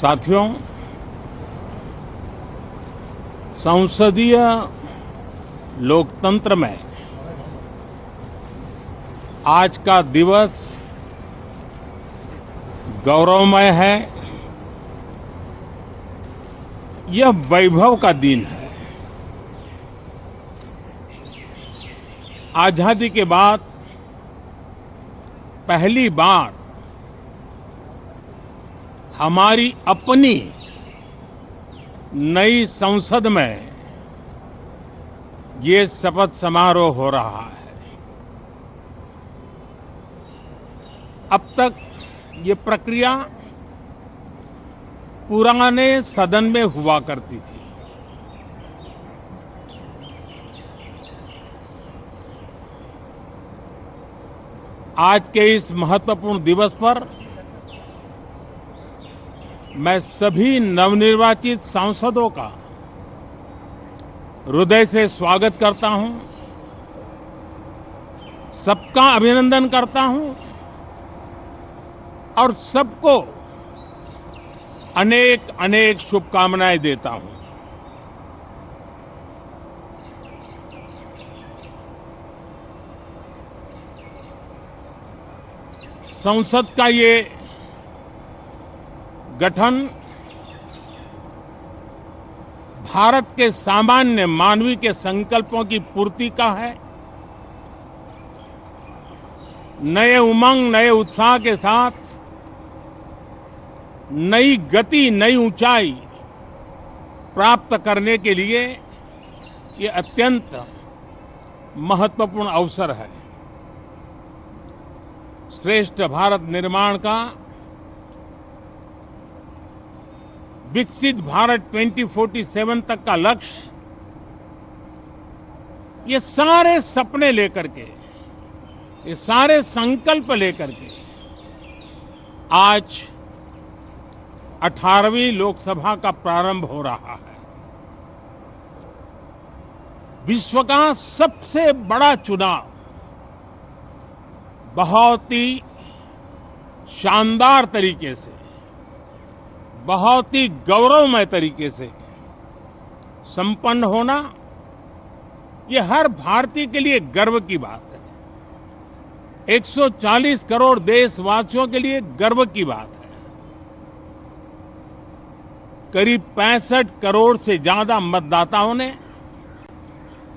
साथियों, संसदीय लोकतंत्र में आज का दिवस गौरवमय है। यह वैभव का दिन है। आजादी के बाद पहली बार हमारी अपनी नई संसद में ये शपथ समारोह हो रहा है। अब तक ये प्रक्रिया पुराने सदन में हुआ करती थी। आज के इस महत्वपूर्ण दिवस पर मैं सभी नवनिर्वाचित सांसदों का हृदय से स्वागत करता हूं, सबका अभिनंदन करता हूं और सबको अनेक अनेक शुभकामनाएं देता हूं। संसद का ये गठन भारत के सामान्य मानवीय के संकल्पों की पूर्ति का है। नए उमंग, नए उत्साह के साथ नई गति, नई ऊंचाई प्राप्त करने के लिए ये अत्यंत महत्वपूर्ण अवसर है। श्रेष्ठ भारत निर्माण का, विकसित भारत 2047 तक का लक्ष्य, ये सारे सपने लेकर के, ये सारे संकल्प लेकर के आज 18वीं लोकसभा का प्रारंभ हो रहा है। विश्व का सबसे बड़ा चुनाव बहुत ही शानदार तरीके से, बहुत ही गौरवमय तरीके से संपन्न होना, ये हर भारतीय के लिए गर्व की बात है। 140 करोड़ देशवासियों के लिए गर्व की बात है। करीब 65 करोड़ से ज्यादा मतदाताओं ने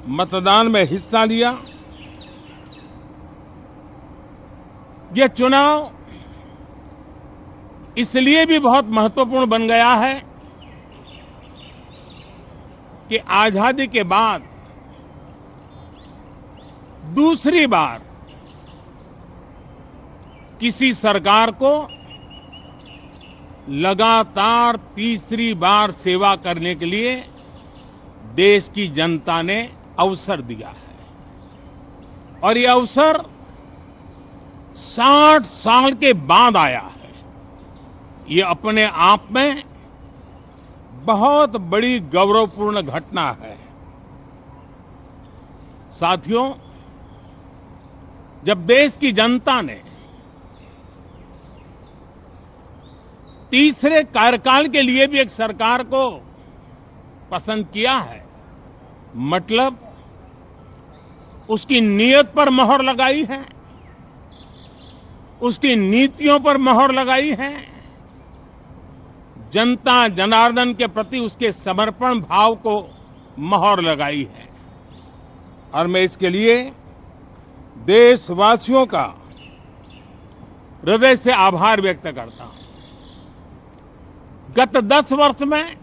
मतदान में हिस्सा लिया। यह चुनाव इसलिए भी बहुत महत्वपूर्ण बन गया है कि आजादी के बाद दूसरी बार किसी सरकार को लगातार तीसरी बार सेवा करने के लिए देश की जनता ने अवसर दिया है और ये अवसर 60 साल के बाद आया है। ये अपने आप में बहुत बड़ी गौरवपूर्ण घटना है। साथियों, जब देश की जनता ने तीसरे कार्यकाल के लिए भी एक सरकार को पसंद किया है, मतलब उसकी नीयत पर मोहर लगाई है, उसकी नीतियों पर मोहर लगाई है, जनता जनार्दन के प्रति उसके समर्पण भाव को मोहर लगाई है और मैं इसके लिए देशवासियों का हृदय से आभार व्यक्त करता हूं। गत 10 वर्ष में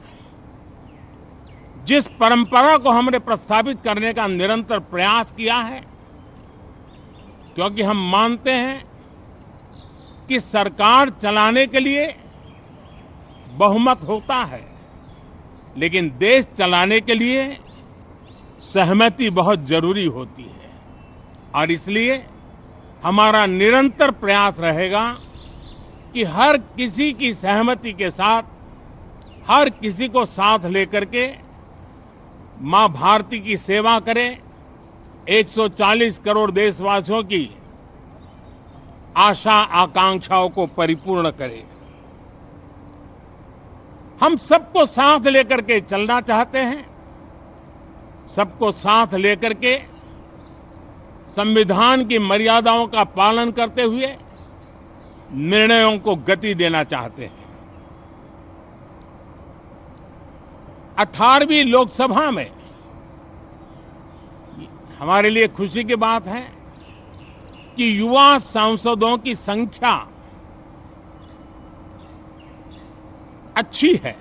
जिस परंपरा को हमने प्रस्थापित करने का निरंतर प्रयास किया है, क्योंकि हम मानते हैं कि सरकार चलाने के लिए बहुमत होता है, लेकिन देश चलाने के लिए सहमति बहुत जरूरी होती है और इसलिए हमारा निरंतर प्रयास रहेगा कि हर किसी की सहमति के साथ, हर किसी को साथ लेकर के मां भारती की सेवा करें, 140 करोड़ देशवासियों की आशा आकांक्षाओं को परिपूर्ण करे। हम सबको साथ लेकर के चलना चाहते हैं, सबको साथ लेकर के संविधान की मर्यादाओं का पालन करते हुए निर्णयों को गति देना चाहते हैं। 18वीं लोकसभा में हमारे लिए खुशी की बात है कि युवा सांसदों की संख्या अच्छी है।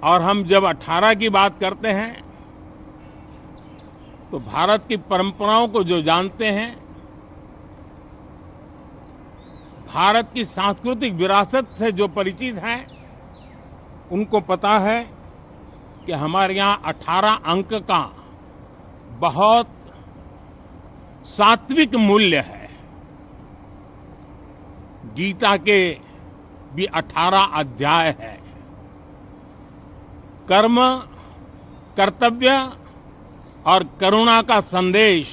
और हम जब 18 की बात करते हैं तो भारत की परंपराओं को जो जानते हैं, भारत की सांस्कृतिक विरासत से जो परिचित हैं, उनको पता है कि हमारे यहाँ 18 अंक का बहुत सात्विक मूल्य है। गीता के भी 18 अध्याय है। कर्म, कर्तव्य और करुणा का संदेश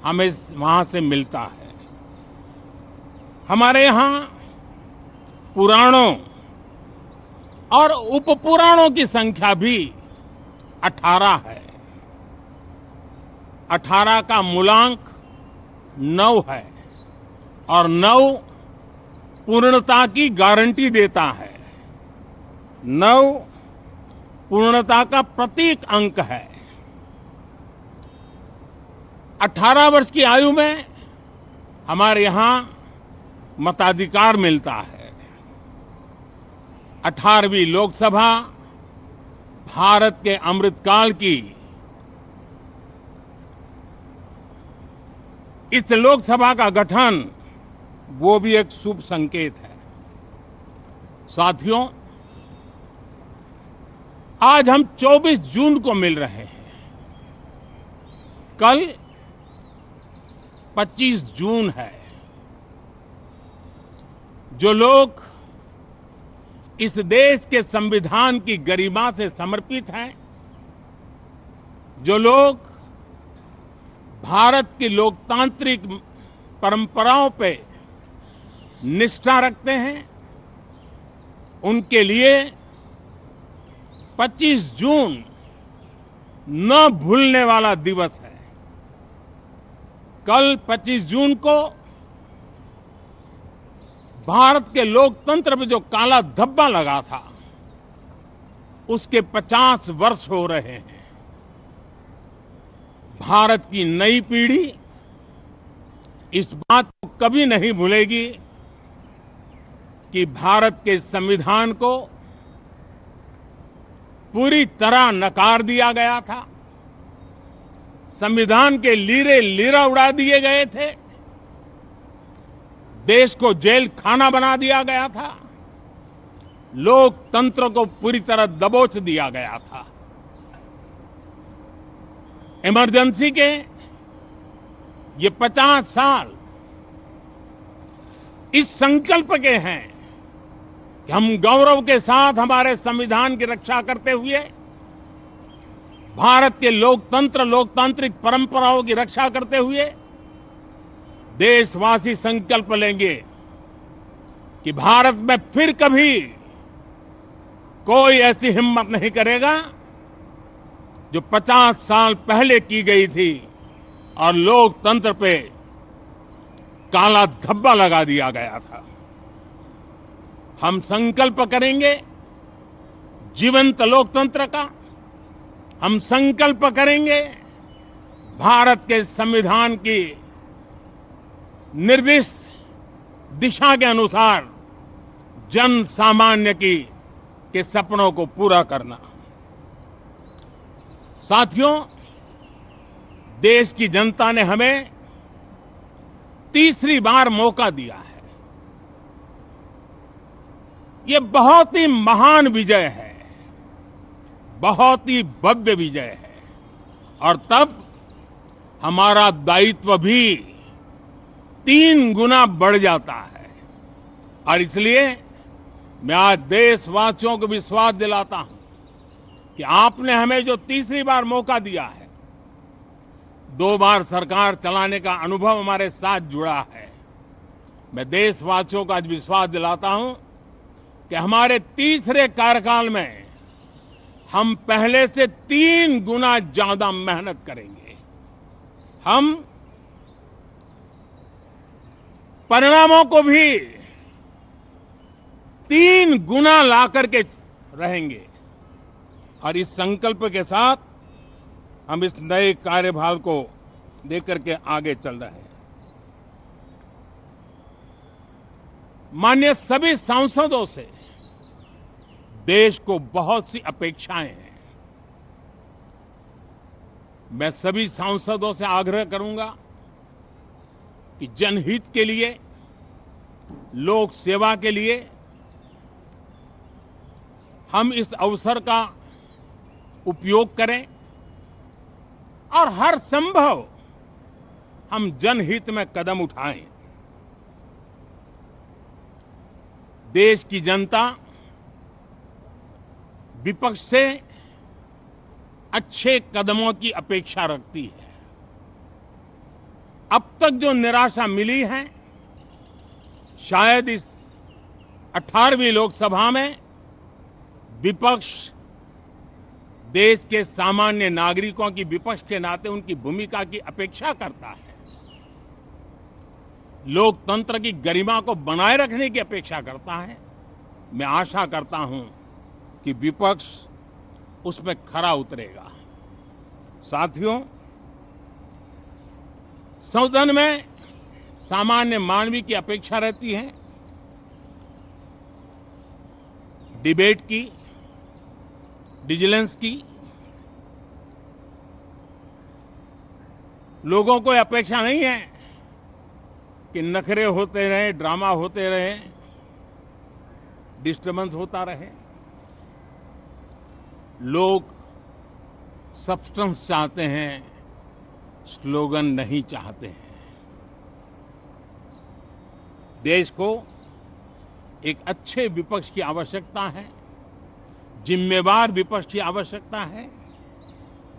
हमें वहां से मिलता है। हमारे यहाँ पुराणों और उपपुराणों की संख्या भी 18 है। 18 का मूलांक 9 है और 9 पूर्णता की गारंटी देता है। 9 पूर्णता का प्रतीक अंक है। 18 वर्ष की आयु में हमारे यहां मताधिकार मिलता है। 18वीं लोकसभा भारत के अमृतकाल की इस लोकसभा का गठन वो भी एक शुभ संकेत है। साथियों, आज हम 24 जून को मिल रहे हैं। कल 25 जून है। जो लोग इस देश के संविधान की गरिमा से समर्पित हैं, जो लोग भारत की लोकतांत्रिक परंपराओं पे निष्ठा रखते हैं, उनके लिए 25 जून न भूलने वाला दिवस है। कल 25 जून को भारत के लोकतंत्र में जो काला धब्बा लगा था, उसके 50 वर्ष हो रहे हैं। भारत की नई पीढ़ी इस बात को कभी नहीं भूलेगी कि भारत के संविधान को पूरी तरह नकार दिया गया था। संविधान के लीरे लीरा उड़ा दिए गए थे। देश को जेल खाना बना दिया गया था। लोकतंत्र को पूरी तरह दबोच दिया गया था। इमरजेंसी के ये 50 साल इस संकल्प के हैं कि हम गौरव के साथ हमारे संविधान की रक्षा करते हुए भारत के लोकतंत्र, लोकतांत्रिक परंपराओं की रक्षा करते हुए देशवासी संकल्प लेंगे कि भारत में फिर कभी कोई ऐसी हिम्मत नहीं करेगा जो 50 साल पहले की गई थी और लोकतंत्र पे काला धब्बा लगा दिया गया था। हम संकल्प करेंगे जीवंत लोकतंत्र का। हम संकल्प करेंगे भारत के संविधान की निर्दिष्ट दिशा के अनुसार जन सामान्य के सपनों को पूरा करना। साथियों, देश की जनता ने हमें तीसरी बार मौका दिया है। ये बहुत ही महान विजय है, बहुत ही भव्य विजय है। और तब हमारा दायित्व भी 3 गुना बढ़ जाता है। और इसलिए मैं आज देशवासियों को विश्वास दिलाता हूं कि आपने हमें जो तीसरी बार मौका दिया है, 2 बार सरकार चलाने का अनुभव हमारे साथ जुड़ा है, मैं देशवासियों को आज विश्वास दिलाता हूं कि हमारे तीसरे कार्यकाल में हम पहले से 3 गुना ज्यादा मेहनत करेंगे। हम परिणामों को भी 3 गुना ला करके रहेंगे और इस संकल्प के साथ हम इस नए कार्यभार को लेकर के आगे चल रहे हैं। माननीय सभी सांसदों से देश को बहुत सी अपेक्षाएं हैं। मैं सभी सांसदों से आग्रह करूंगा कि जनहित के लिए, लोक सेवा के लिए हम इस अवसर का उपयोग करें और हर संभव हम जनहित में कदम उठाएं। देश की जनता विपक्ष से अच्छे कदमों की अपेक्षा रखती है। अब तक जो निराशा मिली है, शायद इस 18वीं लोकसभा में विपक्ष देश के सामान्य नागरिकों की विपक्ष के नाते उनकी भूमिका की अपेक्षा करता है, लोकतंत्र की गरिमा को बनाए रखने की अपेक्षा करता है। मैं आशा करता हूं कि विपक्ष उसमें खरा उतरेगा। साथियों, सदन में सामान्य मानवी की अपेक्षा रहती है डिबेट की, विजिलेंस की। लोगों को अपेक्षा नहीं है कि नखरे होते रहे, ड्रामा होते रहे, डिस्टर्बेंस होता रहे। लोग सब्सटेंस चाहते हैं, स्लोगन नहीं चाहते हैं। देश को एक अच्छे विपक्ष की आवश्यकता है, जिम्मेवार विपक्ष की आवश्यकता है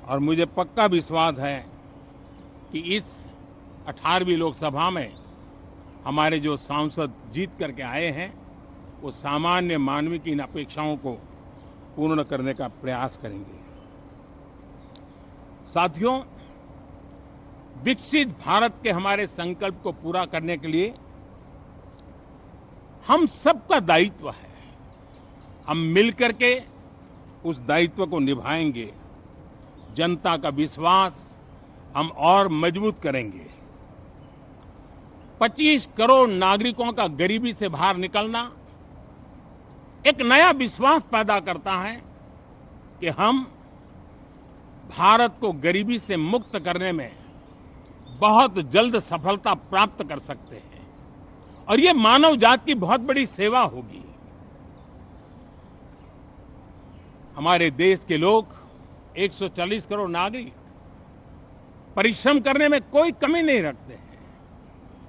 और मुझे पक्का विश्वास है कि इस 18वीं लोकसभा में हमारे जो सांसद जीत करके आए हैं वो सामान्य मानवी की इन अपेक्षाओं को पूर्ण करने का प्रयास करेंगे। साथियों, विकसित भारत के हमारे संकल्प को पूरा करने के लिए हम सबका दायित्व है। हम मिलकर के उस दायित्व को निभाएंगे। जनता का विश्वास हम और मजबूत करेंगे। 25 करोड़ नागरिकों का गरीबी से बाहर निकलना एक नया विश्वास पैदा करता है कि हम भारत को गरीबी से मुक्त करने में बहुत जल्द सफलता प्राप्त कर सकते हैं और ये मानव जाति की बहुत बड़ी सेवा होगी। हमारे देश के लोग 140 करोड़ नागरिक परिश्रम करने में कोई कमी नहीं रखते हैं।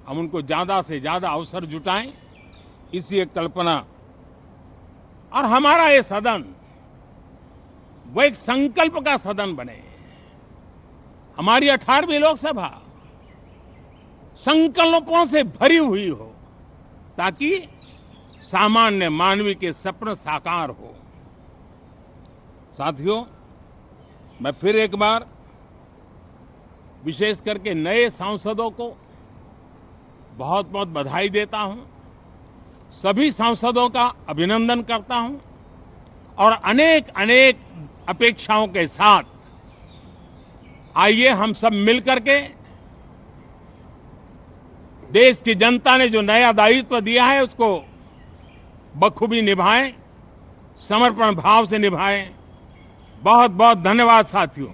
हम उनको ज्यादा से ज्यादा अवसर जुटाएं, इसी एक कल्पना। और हमारा ये सदन वो एक संकल्प का सदन बने। हमारी 18वीं लोकसभा संकल्पों से भरी हुई हो ताकि सामान्य मानवी के सपने साकार हो। साथियों, मैं फिर एक बार विशेष करके नए सांसदों को बहुत बहुत बधाई देता हूं, सभी सांसदों का अभिनंदन करता हूं और अनेक अनेक अपेक्षाओं के साथ आइए हम सब मिलकर के देश की जनता ने जो नया दायित्व दिया है उसको बखूबी निभाएं, समर्पण भाव से निभाएं। बहुत बहुत धन्यवाद साथियों।